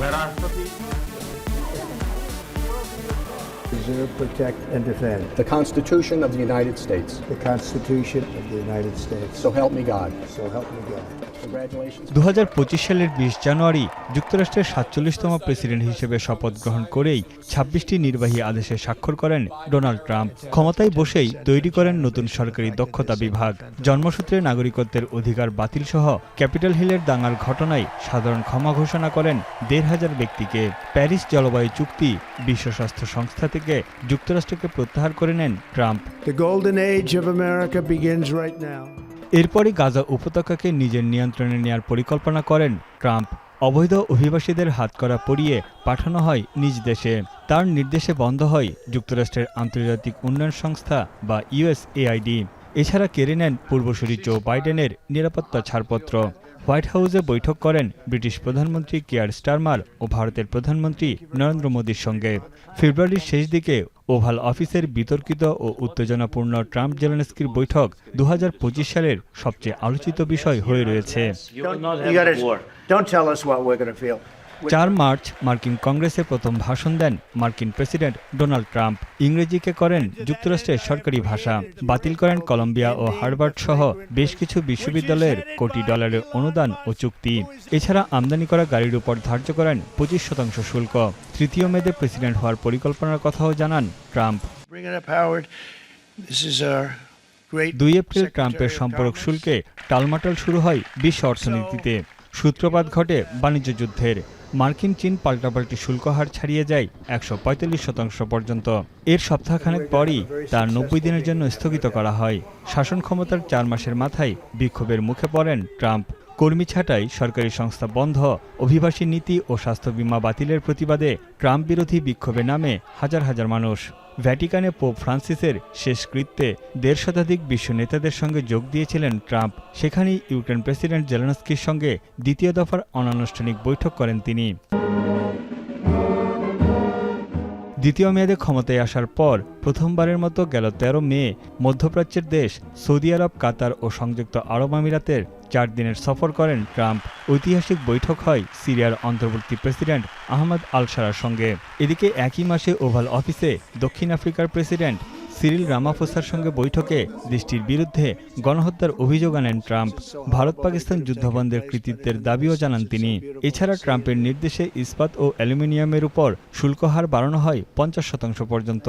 मैं राष्ट्रपति preserve, protect, and defend the Constitution of the United States. the Constitution of the United States. So help me God. So help me God. Congratulations. 2025 সালের 20 জানুয়ারি যুক্তরাষ্ট্রের 47তম president হিসেবে শপথ গ্রহণ করেই 26টি নির্বাহী আদেশে স্বাক্ষর করেন ডোনাল্ড ট্রাম্প। ক্ষমতায় বসেই তৈরি করেন নতুন সরকারি দক্ষতা বিভাগ, জন্মসূত্রে নাগরিকত্বের অধিকার বাতিল সহ ক্যাপিটাল হিলের দাঙ্গার ঘটনায় সাধারণ ক্ষমা ঘোষণা করেন 1,500 ব্যক্তিকে। প্যারিস জলবায়ু চুক্তি, বিশ্ব স্বাস্থ্য সংস্থা থেকে যুক্তরাষ্ট্রকে প্রত্যাহার করে নেন Trump. The golden age of America begins right now. এরপরই গাজা উপত্যকাকে নিজের নিয়ন্ত্রণে নেয়ার পরিকল্পনা করেন ট্রাম্প। অবৈধ অভিবাসীদের হাতকড়া পরিয়ে পাঠানো হয় নিজ দেশে। তার নির্দেশে বন্ধ হয় যুক্তরাষ্ট্রের আন্তর্জাতিক উন্নয়ন সংস্থা বা USAID। এছাড়া কেড়ে নেন পূর্বসূরি জো বাইডেনের নিরাপত্তা ছাড়পত্র। হোয়াইট হাউসে বৈঠক করেন ব্রিটিশ প্রধানমন্ত্রী কিয়ার স্টারমার ও ভারতের প্রধানমন্ত্রী নরেন্দ্র মোদীর সঙ্গে। ফেব্রুয়ারির শেষ দিকে ওভাল অফিসের বিতর্কিত ও উত্তেজনাপূর্ণ ট্রাম্প জেলেনস্কির বৈঠক 2025 সালের সবচেয়ে আলোচিত বিষয় হয়ে রয়েছে। Don't tell us what we're going to feel. 4 March মার্কিন কংগ্রেসে প্রথম ভাষণ দেন মার্কিন প্রেসিডেন্ট ডোনাল্ড ট্রাম্প। ইংরেজিকে করেন যুক্তরাষ্ট্রের সরকারি ভাষা। বাতিল করেন কলম্বিয়া ও হার্ভার্ড সহ বেশ কিছু বিশ্ববিদ্যালয়ের কোটি ডলারের অনুদান ও চুক্তি। এছাড়া আমদানি করা গাড়ির উপর ধার্য করেন 25% শুল্ক। 3 মেতে প্রেসিডেন্ট হওয়ার পরিকল্পনার কথাও জানান ট্রাম্প। 2 এপ্রিল ট্রাম্পের সম্পর্ক শুল্কে টালমাটাল শুরু হয় বিশ্ব অর্থনীতিতে। সূত্রপাত ঘটে বাণিজ্য যুদ্ধের। মার্কিন চীন পাল্টাপাল্টি শুল্ক হার ছাড়িয়ে যায় 145% পর্যন্ত। এর সপ্তাহখানেক পরই তার 90 দিনের জন্য স্থগিত করা হয়। শাসন ক্ষমতার 4 মাসের মাথায় বিক্ষোভের মুখে পড়েন ট্রাম্প। কর্মী ছাঁটাই, সরকারি সংস্থা বন্ধ, অভিবাসী নীতি ও স্বাস্থ্য বীমা বাতিলের প্রতিবাদে ট্রাম্প বিরোধী বিক্ষোভে নামে হাজার হাজার মানুষ। ভ্যাটিকানে পোপ ফ্রান্সিসের শেষকৃত্যে 1.5 শতাধিক বিশ্ব নেতাদের সঙ্গে যোগ দিয়েছিলেন ট্রাম্প। সেখানেই ইউক্রেন প্রেসিডেন্ট জেলেনস্কির সঙ্গে দ্বিতীয় দফার অনানুষ্ঠানিক বৈঠক করেন তিনি। দ্বিতীয় মেয়াদে ক্ষমতায় আসার পর প্রথমবারের মতো গেল 13 মে মধ্যপ্রাচ্যের দেশ সৌদি আরব, কাতার ও সংযুক্ত আরব আমিরাতের 4 দিনের সফর করেন ট্রাম্প। ঐতিহাসিক বৈঠক হয় সিরিয়ার অন্তর্বর্তী প্রেসিডেন্ট আহমদ আল শারার সঙ্গে। এদিকে একই মাসে ওভাল অফিসে দক্ষিণ আফ্রিকার প্রেসিডেন্ট সিরিল রামাফোসার সঙ্গে বৈঠকে দেশটির বিরুদ্ধে গণহত্যার অভিযোগ আনেন ট্রাম্প। ভারত পাকিস্তান যুদ্ধবন্ধের কৃতিত্বের দাবিও জানান তিনি। এছাড়া ট্রাম্পের নির্দেশে ইস্পাত ও অ্যালুমিনিয়ামের উপর শুল্ক হার বাড়ানো হয় 50% পর্যন্ত।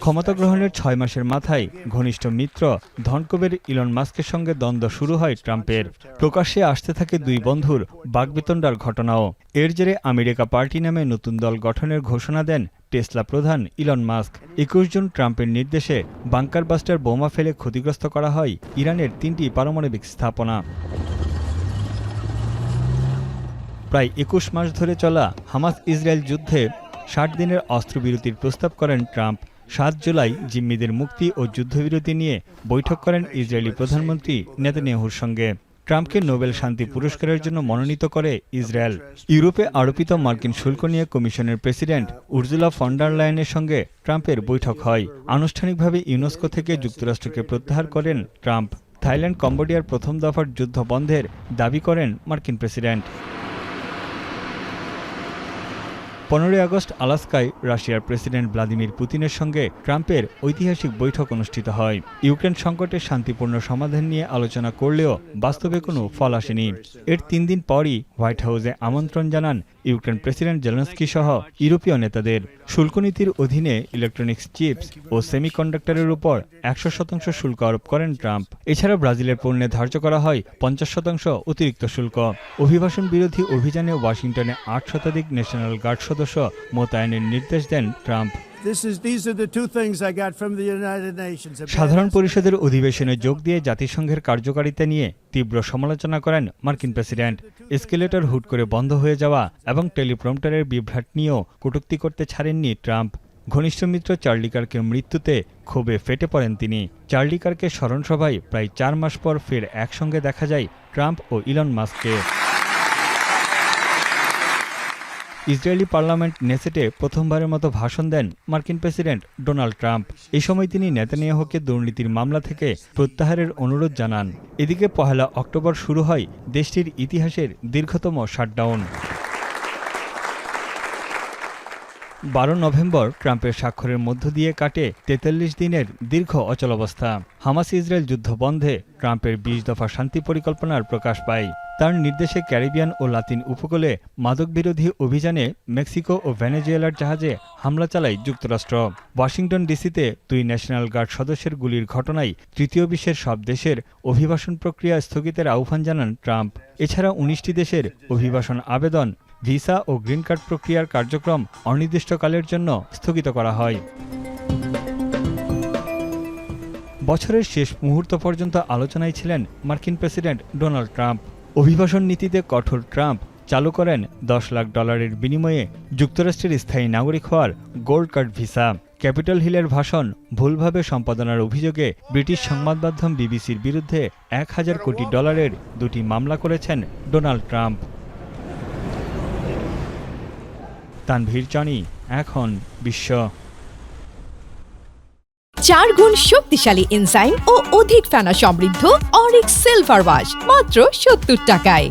ক্ষমতা গ্রহণের 6 মাসের মাথায় ঘনিষ্ঠ মিত্র ধনকুবের ইলন মাস্কের সঙ্গে দ্বন্দ্ব শুরু হয় ট্রাম্পের। প্রকাশ্যে আসতে থাকে 2 বন্ধুর বাগবিতণ্ডার ঘটনাও। এর জেরে আমেরিকা পার্টি নামে নতুন দল গঠনের ঘোষণা দেন টেসলা প্রধান ইলন মাস্ক। 21 জুন ট্রাম্পের নির্দেশে বাংকার বাস্টার বোমা ফেলে ক্ষতিগ্রস্ত করা হয় ইরানের 3টি পারমাণবিক স্থাপনা। প্রায় 21 মাস ধরে চলা হামাস ইসরায়েল যুদ্ধে 60 দিনের অস্ত্রবিরতির প্রস্তাব করেন ট্রাম্প। 7 জুলাই জিম্মিদের মুক্তি ও যুদ্ধবিরতি নিয়ে বৈঠক করেন ইসরায়েলি প্রধানমন্ত্রী নেতানিয়াহুর সঙ্গে। ট্রাম্পকে নোবেল শান্তি পুরস্কারের জন্য মনোনীত করে ইসরায়েল। ইউরোপে আরোপিত মার্কিন শুল্ক নিয়ে কমিশনের প্রেসিডেন্ট উর্জুলা ফন ডার লায়েনের সঙ্গে ট্রাম্পের বৈঠক হয়। আনুষ্ঠানিকভাবে ইউনেস্কো থেকে যুক্তরাষ্ট্রকে প্রত্যাহার করেন ট্রাম্প। থাইল্যান্ড, কম্বোডিয়ার প্রথম দফার যুদ্ধ বন্ধের দাবি করেন মার্কিন প্রেসিডেন্ট। 15 আগস্ট আলাস্কায় রাশিয়ার প্রেসিডেন্ট ভ্লাদিমির পুতিনের সঙ্গে ট্রাম্পের ঐতিহাসিক বৈঠক অনুষ্ঠিত হয়। ইউক্রেন সংকটের শান্তিপূর্ণ সমাধান নিয়ে আলোচনা করলেও বাস্তবে কোনো ফল আসেনি। এর 3 দিন পরই হোয়াইট হাউসে আমন্ত্রণ জানান ইউক্রেন প্রেসিডেন্ট জেলেনস্কি সহ ইউরোপীয় নেতাদের। শুল্কনীতির অধীনে ইলেকট্রনিক্স চিপস ও সেমিকন্ডাক্টরের উপর 100% শুল্ক আরোপ করেন ট্রাম্প। এছাড়া ব্রাজিলের পণ্যে ধার্য করা হয় 50% অতিরিক্ত শুল্ক। অভিবাসন বিরোধী অভিযানে ওয়াশিংটনে 8 শতাধিক ন্যাশনাল গার্ড সদস্য মোতায়েনের নির্দেশ দেন ট্রাম্প। সাধারণ পরিষদের অধিবেশনে যোগ দিয়ে জাতিসংঘের কার্যকারিতা নিয়ে তীব্র সমালোচনা করেন মার্কিন প্রেসিডেন্ট। এসকেলেটর হুট করে বন্ধ হয়ে যাওয়া এবং টেলিপ্রম্পটারের বিভ্রাট নিয়েও কটূক্তি করতে ছাড়েননি ট্রাম্প। ঘনিষ্ঠ মিত্র চার্লি কার্কের মৃত্যুতে ক্ষোভে ফেটে পড়েন তিনি। চার্লি কার্কের স্মরণসভায় প্রায় 4 মাস পর ফের একসঙ্গে দেখা যায় ট্রাম্প ও ইলন মাস্ককে। ইসরায়েলি পার্লামেন্ট নেসেটে প্রথমবারের মতো ভাষণ দেন মার্কিন প্রেসিডেন্ট ডোনাল্ড ট্রাম্প। এই সময় তিনি নেতানিয়াহুকে দুর্নীতির মামলা থেকে প্রত্যাহারের অনুরোধ জানান। এদিকে 1 অক্টোবর শুরু হয় দেশটির ইতিহাসের দীর্ঘতম শাটডাউন। 12 নভেম্বর ট্রাম্পের স্বাক্ষরের মধ্য দিয়ে কাটে 43 দিনের দীর্ঘ অচলাবস্থা। হামাস ইসরায়েল যুদ্ধ বন্ধে ট্রাম্পের 20 দফা শান্তি পরিকল্পনার প্রকাশ পায়। তার নির্দেশে ক্যারিবিয়ান ও লাতিন উপকূলে মাদকবিরোধী অভিযানে মেক্সিকো ও ভেনেজুয়েলার জাহাজে হামলা চালায় যুক্তরাষ্ট্র। ওয়াশিংটন ডিসিতে 2 ন্যাশনাল গার্ড সদস্যের গুলির ঘটনায় তৃতীয় বিশ্বের সব দেশের অভিবাসন প্রক্রিয়া স্থগিতের আহ্বান জানান ট্রাম্প। এছাড়া 19টি দেশের অভিবাসন আবেদন, ভিসা ও গ্রিন কার্ড প্রক্রিয়ার কার্যক্রম অনির্দিষ্টকালের জন্য স্থগিত করা হয়। বছরের শেষ মুহূর্ত পর্যন্ত আলোচনায় ছিলেন মার্কিন প্রেসিডেন্ট ডোনাল্ড ট্রাম্প। অভিবাসন নীতিতে কঠোর ট্রাম্প চালু করেন $10 লাখ বিনিময়ে যুক্তরাষ্ট্রের স্থায়ী নাগরিক হওয়ার গোল্ড কার্ড ভিসা। ক্যাপিটল হিলের ভাষণ ভুলভাবে সম্পাদনার অভিযোগে ব্রিটিশ সংবাদমাধ্যম বিবিসির বিরুদ্ধে $1000 কোটি 2টি মামলা করেছেন ডোনাল্ড ট্রাম্প। তানভীর জানি, এখন বিশ্ব। 4 গুণ শক্তিশালী এনজাইম ও অধিক ফেনা সমৃদ্ধ অরিক সিলভার ওয়াশ মাত্র 70 টাকায়।